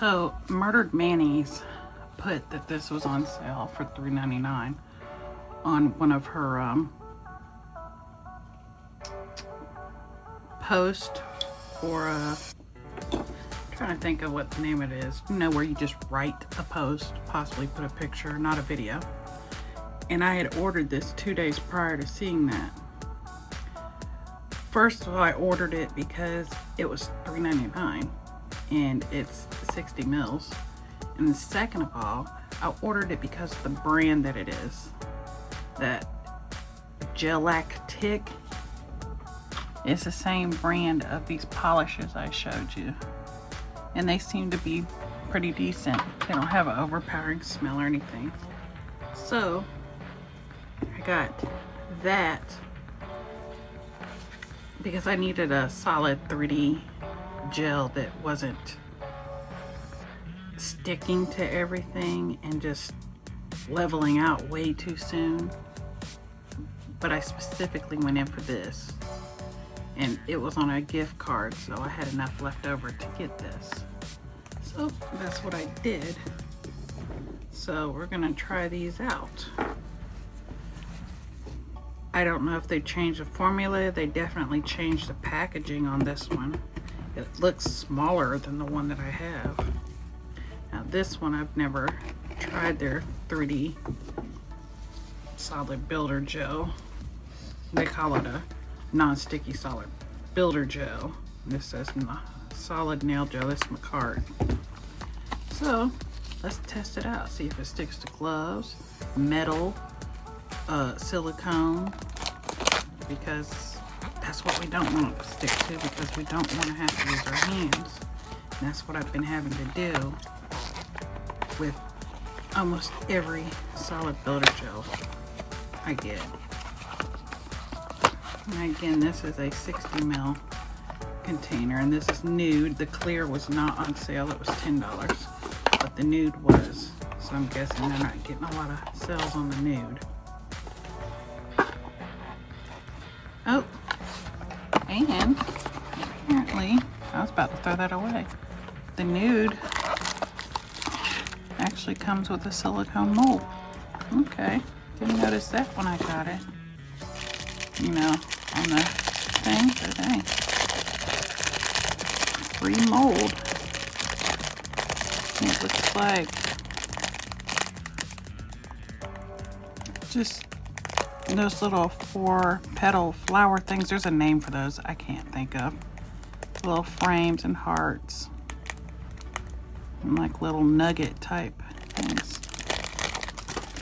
So Murdered Manny's put that this was on sale for $3.99 on one of her posts for trying to think of what the name it is. You know, where you just write a post, possibly put a picture, not a video. And I had ordered this 2 days prior to seeing that. First of all, I ordered it because it was $3.99 and it's 60 mils. And second of all, I ordered it because of the brand that it is. That Gelactic. It's the same brand of these polishes I showed you. And they seem to be pretty decent. They don't have an overpowering smell or anything. So, I got that because I needed a solid 3D gel that wasn't sticking to everything and just leveling out way too soon. But I specifically went in for this. And it was on a gift card, so I had enough left over to get this. So that's what I did. So we're gonna try these out. I don't know if they changed the formula. They definitely changed the packaging on this one. It looks smaller than the one that I have. Now this one, I've never tried their 3D solid builder gel. They call it a non-sticky solid builder gel. This says solid nail gel. This is Macart. So let's test it out. See if it sticks to gloves, metal, silicone, because that's what we don't want it to stick to, because we don't want to have to use our hands. And that's what I've been having to do with almost every solid builder gel I get. And again, this is a 60 ml container, and this is nude. The clear was not on sale. It was $10, but the nude was. So I'm guessing they're not getting a lot of sales on the nude. Oh, and apparently, I was about to throw that away. The nude actually comes with a silicone mold. Okay, didn't notice that when I got it. You know, on the thing, but hey, free mold. It looks like just those little 4-petal flower things. There's a name for those I can't think of. Little frames and hearts. And like little nugget type things.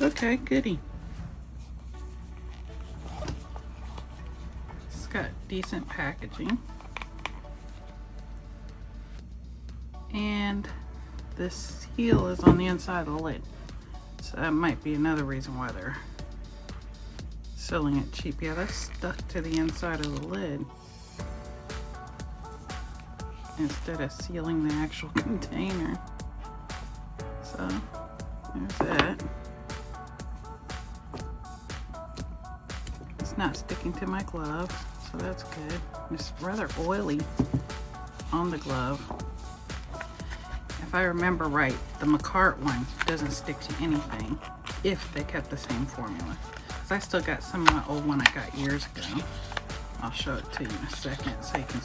Okay, goodie. It's got decent packaging. And the seal is on the inside of the lid. So that might be another reason why they're selling it cheap. Yeah, that's stuck to the inside of the lid instead of sealing the actual container. So there's that. It's not sticking to my glove, so that's good. It's rather oily on the glove. If I remember right, the Macart one doesn't stick to anything if they kept the same formula. Because I still got some of my old one I got years ago. I'll show it to you in a second so you can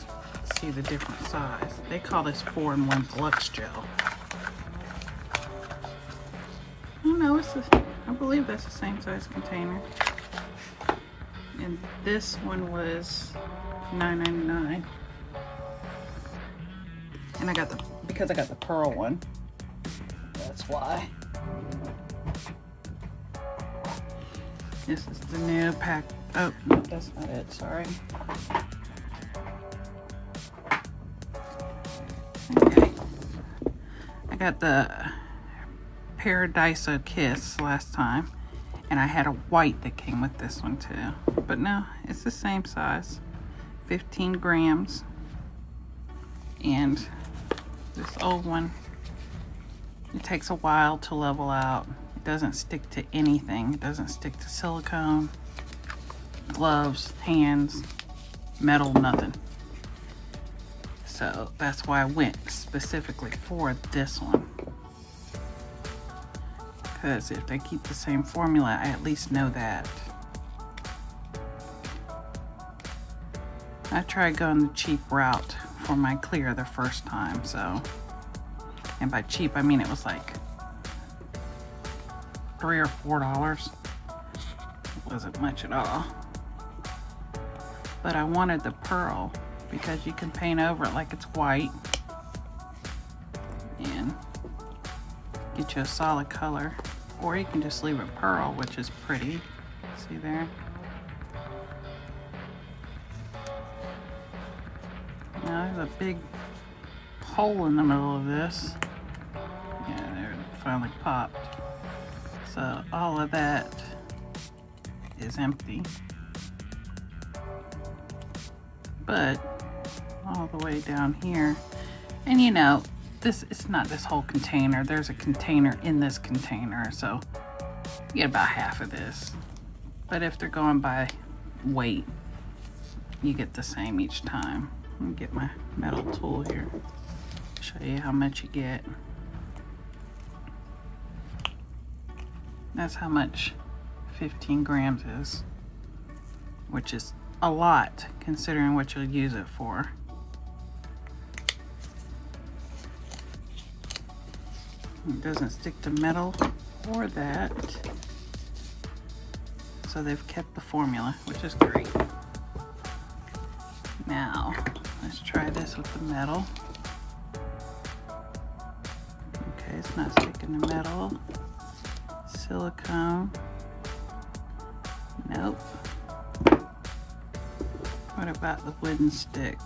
see the different size. They call this 4-in-1 Flux Gel. Oh no, I believe that's the same size container. And this one was $9.99. And because I got the pearl one. That's why. This is the new pack. Oh, no, that's not it, sorry. Okay. I got the Paradiso Kiss last time. And I had a white that came with this one too. But no, it's the same size. 15 grams. And this old one, it takes a while to level out. It doesn't stick to anything. It doesn't stick to silicone, gloves, hands, metal, nothing. So that's why I went specifically for this one. Because if they keep the same formula, I at least know that. I tried going the cheap route for my clear the first time, so. And by cheap, I mean it was like $3 or $4. It wasn't much at all. But I wanted the pearl because you can paint over it like it's white and get you a solid color. Or you can just leave it pearl, which is pretty. See there? Now there's a big hole in the middle of this. Yeah, there it finally popped. So all of that is empty. But all the way down here, and you know, it's not this whole container. There's a container in this container, so you get about half of this. But if they're going by weight, you get the same each time. Let me get my metal tool here. Show you how much you get. That's how much 15 grams is, which is a lot considering what you'll use it for. It doesn't stick to metal or that. So they've kept the formula, which is great. Now, let's try this with the metal. Okay, it's not sticking to metal. Silicone. Nope. What about the wooden stick?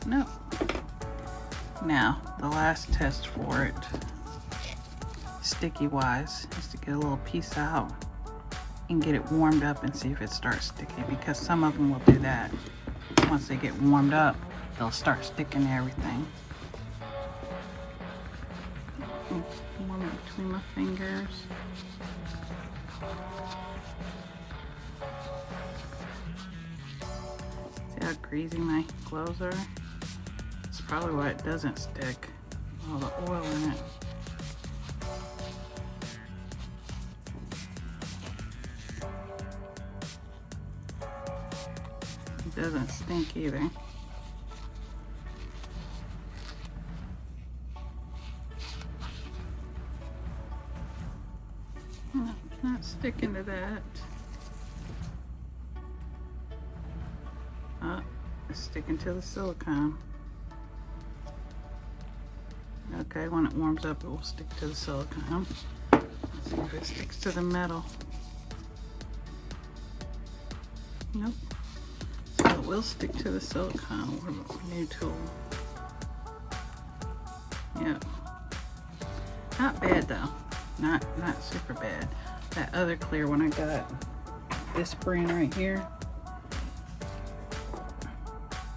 Nope. Now, the last test for it, sticky wise, is to get a little piece out and get it warmed up and see if it starts sticky, because some of them will do that. Once they get warmed up, they'll start sticking to everything. Warm it between my fingers. See how greasy my gloves are? That's probably why it doesn't stick. All the oil in it. It doesn't stink either. No, not sticking to that. It's sticking to the silicone. Okay, when it warms up, it will stick to the silicone. Let's see if it sticks to the metal. Nope. So it will stick to the silicone with a new tool. Yep. Not bad though. Not super bad. That other clear one I got, this brand right here,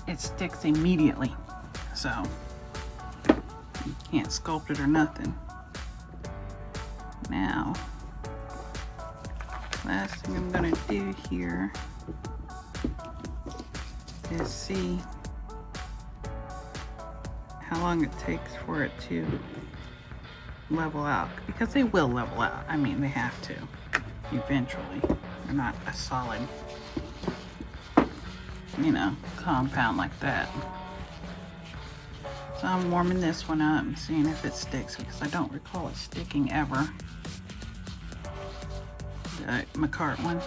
it sticks immediately. So you can't sculpt it or nothing. Now, last thing I'm gonna do here is see how long it takes for it to level out, because they will level out. I mean, they have to eventually. They're not a solid, you know, compound like that. So I'm warming this one up and seeing if it sticks, because I don't recall it sticking ever. The McCart one.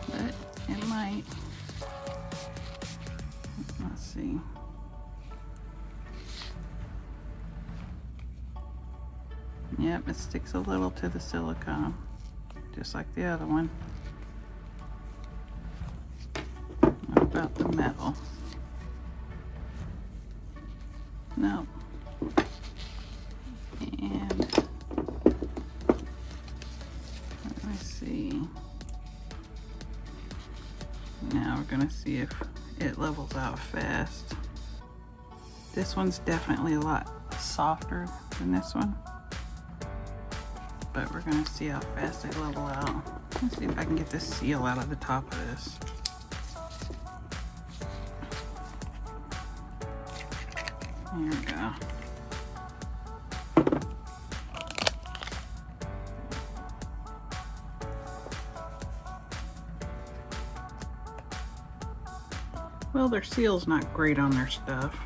But it might. Let's see. Yep, it sticks a little to the silicone, just like the other one. What about the metal? No. And let me see. Now we're gonna see if it levels out fast. This one's definitely a lot softer than this one, but we're gonna see how fast they level out. Let's see if I can get this seal out of the top of this. There we go. Well, their seal's not great on their stuff,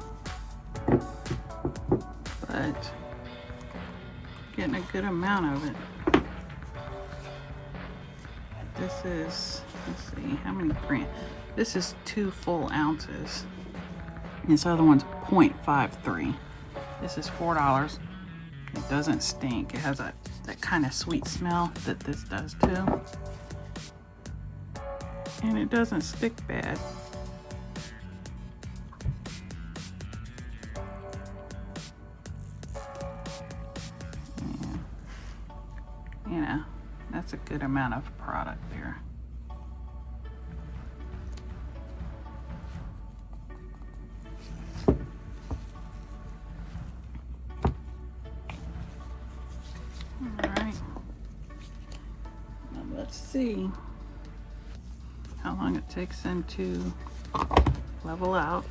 but getting a good amount of it. This is, let's see, how many grams? This is 2 full ounces. This other one's 0.53. This is $4. It doesn't stink. It has that kind of sweet smell that this does too. And it doesn't stick bad. And, you know, that's a good amount of product there. Alright. Now let's see how long it takes them to level out.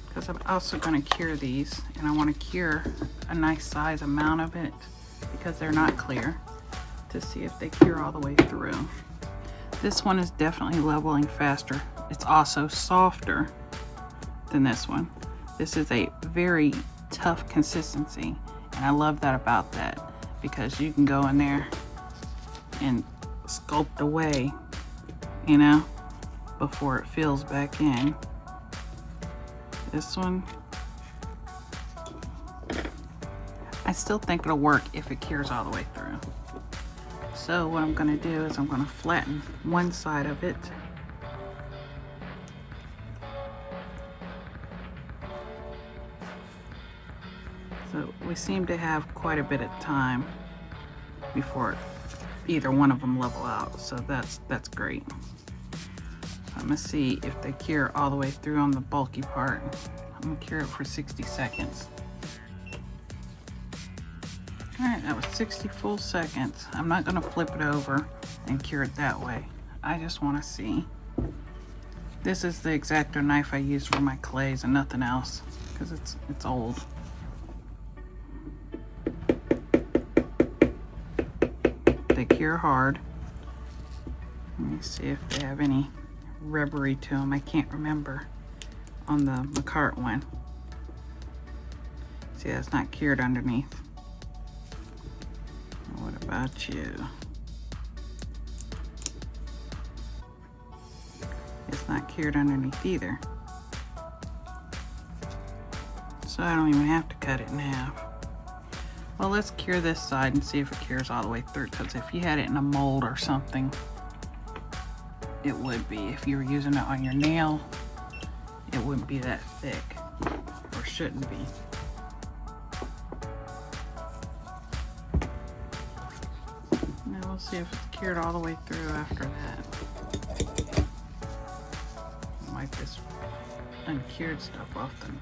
Because I'm also going to cure these, and I want to cure a nice size amount of it because they're not clear, to see if they cure all the way through. This one is definitely leveling faster. It's also softer than this one. This is a very tough consistency, and I love that about that, because you can go in there and sculpt away, you know, before it fills back in. This one, I still think it'll work if it cures all the way through. So what I'm going to do is I'm going to flatten one side of it. So we seem to have quite a bit of time before either one of them level out, so that's great. I'm gonna see if they cure all the way through on the bulky part. I'm gonna cure it for 60 seconds. All right, that was 60 full seconds. I'm not gonna flip it over and cure it that way. I just wanna see. This is the X-Acto knife I use for my clays and nothing else, because it's old. They cure hard. Let me see if they have any rubbery to them. I can't remember on the McCart one. See, that's not cured underneath. What about you? It's not cured underneath either. So I don't even have to cut it in half. Well, let's cure this side and see if it cures all the way through, because if you had it in a mold or something, it would be. If you were using it on your nail, it wouldn't be that thick, or shouldn't be. Now we'll see if it's cured all the way through after that. Wipe this uncured stuff off the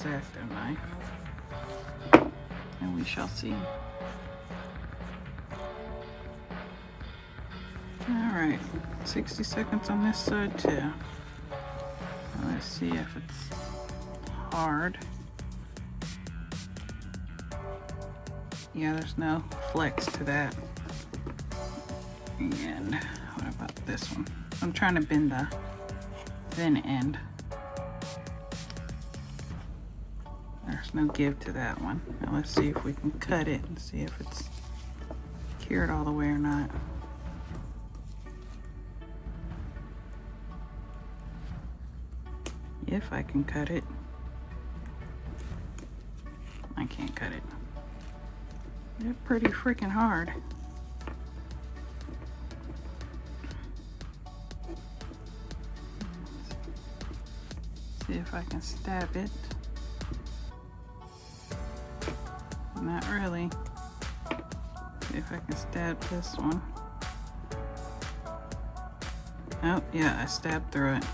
X-Acto knife, and we shall see. Alright, 60 seconds on this side too. Now let's see if it's hard. Yeah, there's no flex to that. And what about this one? I'm trying to bend the thin end. There's no give to that one. Now let's see if we can cut it and see if it's cured all the way or not. If I can cut it. I can't cut it. They're pretty freaking hard. See if I can stab it. Not really. See if I can stab this one. Oh, yeah, I stabbed through it.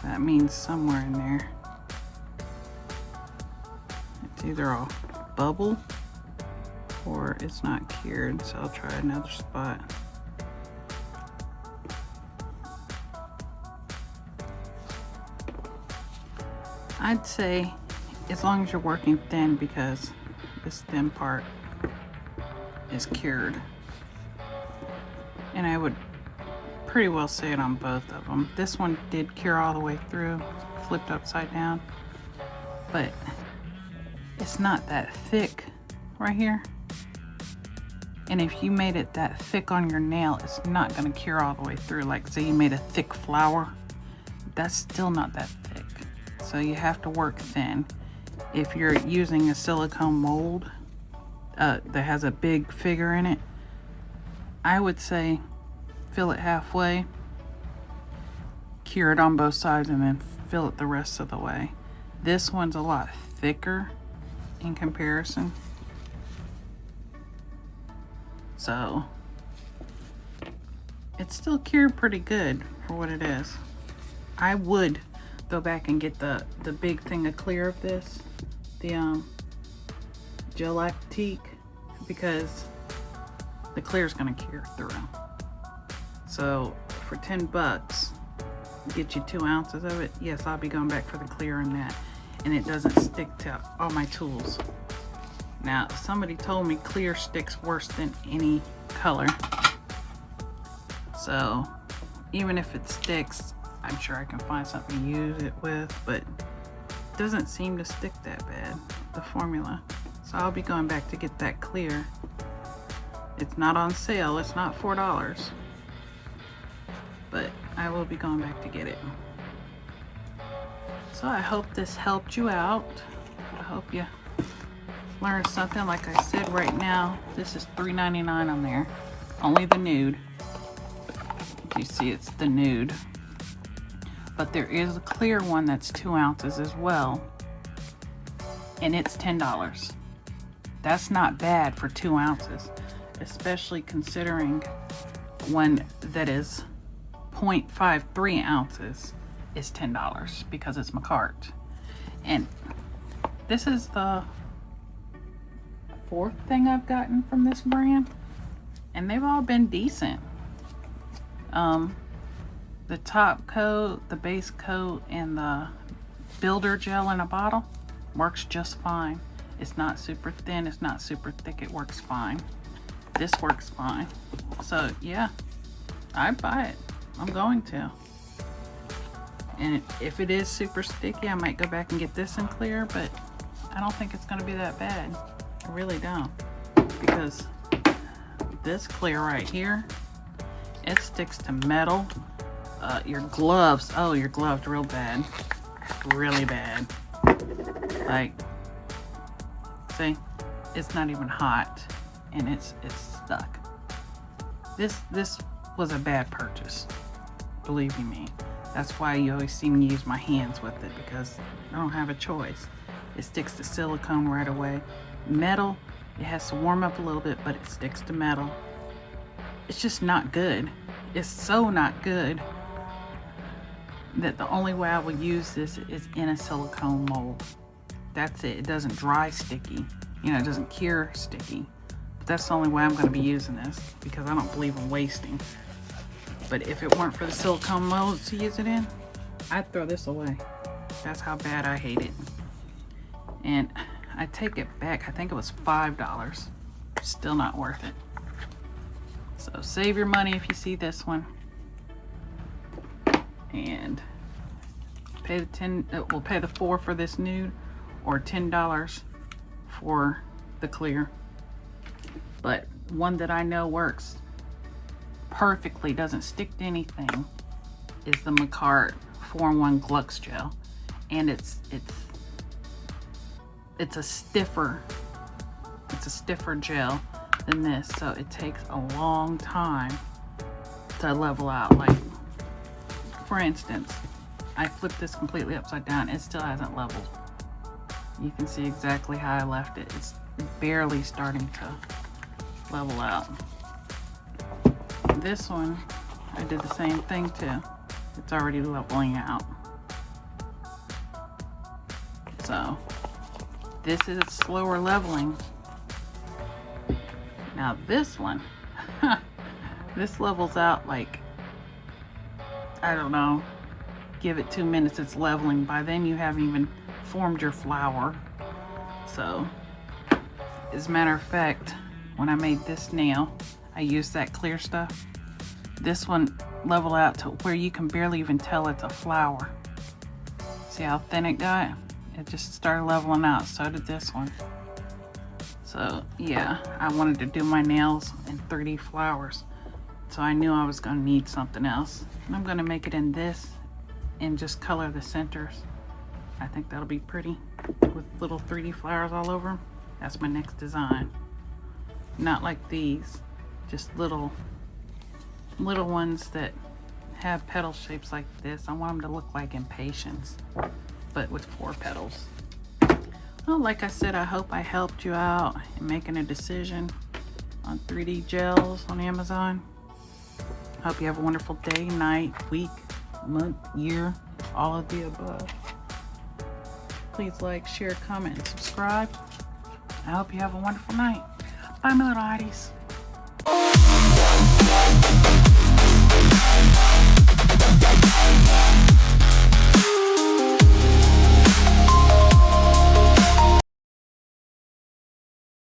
That means somewhere in there. It's either all bubble or it's not cured, so I'll try another spot. I'd say as long as you're working thin, because this thin part is cured. And I would pretty well say it on both of them. This one did cure all the way through, flipped upside down, but it's not that thick right here. And if you made it that thick on your nail, it's not going to cure all the way through. Like say you made a thick flower, that's still not that thick. So you have to work thin. If you're using a silicone mold that has a big figure in it, I would say fill it halfway, cure it on both sides, and then fill it the rest of the way. This one's a lot thicker in comparison. So it's still cured pretty good for what it is. I would go back and get the big thing of clear of this, the Gel-Lactique, because the clear is going to cure through. So for 10 bucks, get you 2 ounces of it. Yes, I'll be going back for the clear in that, and it doesn't stick to all my tools. Now, somebody told me clear sticks worse than any color. So even if it sticks, I'm sure I can find something to use it with, but it doesn't seem to stick that bad, the formula. So I'll be going back to get that clear. It's not on sale, it's not $4, but I will be going back to get it. So I hope this helped you out. I hope you learned something. Like I said, right now, this is $3.99 on there. Only the nude. You see, it's the nude. But there is a clear one that's 2 ounces as well, and it's $10. That's not bad for 2 ounces, especially considering one that is 0.53 ounces is $10 because it's Macart. And this is the 4th thing I've gotten from this brand, and they've all been decent. The top coat, the base coat, and the builder gel in a bottle works just fine. It's not super thin, it's not super thick, it works fine. This works fine. So yeah, I'd buy it. I'm going to. And if it is super sticky, I might go back and get this in clear, but I don't think it's gonna be that bad. I really don't. Because this clear right here, it sticks to metal. Your gloves, oh, your gloves real bad. Really bad. Like, see, it's not even hot and it's stuck. This was a bad purchase, believe you me. That's why you always see me use my hands with it, because I don't have a choice. It sticks to silicone right away. Metal, it has to warm up a little bit, but it sticks to metal. It's just not good. It's so not good that the only way I will use this is in a silicone mold. That's it. It doesn't dry sticky. You know, it doesn't cure sticky. But that's the only way I'm going to be using this, because I don't believe in wasting. But if it weren't for the silicone molds to use it in, I'd throw this away. That's how bad I hate it. And I take it back. I think it was $5. Still not worth it. So save your money if you see this one. And pay the we'll pay the $4 for this nude, or $10 for the clear. But one that I know works perfectly, doesn't stick to anything, is the Macart 4-in-1 Glux Gel. And it's a stiffer gel than this, so it takes a long time to level out. Like, for instance, I flipped this completely upside down, it still hasn't leveled. You can see exactly how I left it. It's barely starting to level out. This one, I did the same thing too. It's already leveling out. So This is slower leveling. Now this one, this levels out like, I don't know, give it 2 minutes, it's leveling. By then you haven't even formed your flower. So, as a matter of fact, when I made this nail, I used that clear stuff. This one leveled out to where you can barely even tell it's a flower. See how thin it got? It just started leveling out. So did this one. So yeah, I wanted to do my nails in 3D flowers. So I knew I was going to need something else. And I'm going to make it in this and just color the centers. I think that'll be pretty with little 3D flowers all over them. That's my next design. Not like these, just little ones that have petal shapes like this. I want them to look like impatiens, but with 4 petals. Well, like I said, I hope I helped you out in making a decision on 3D gels on Amazon. I hope you have a wonderful day, night, week, month, year, all of the above. Please like, share, comment, and subscribe. I hope you have a wonderful night. Bye, my little hearties.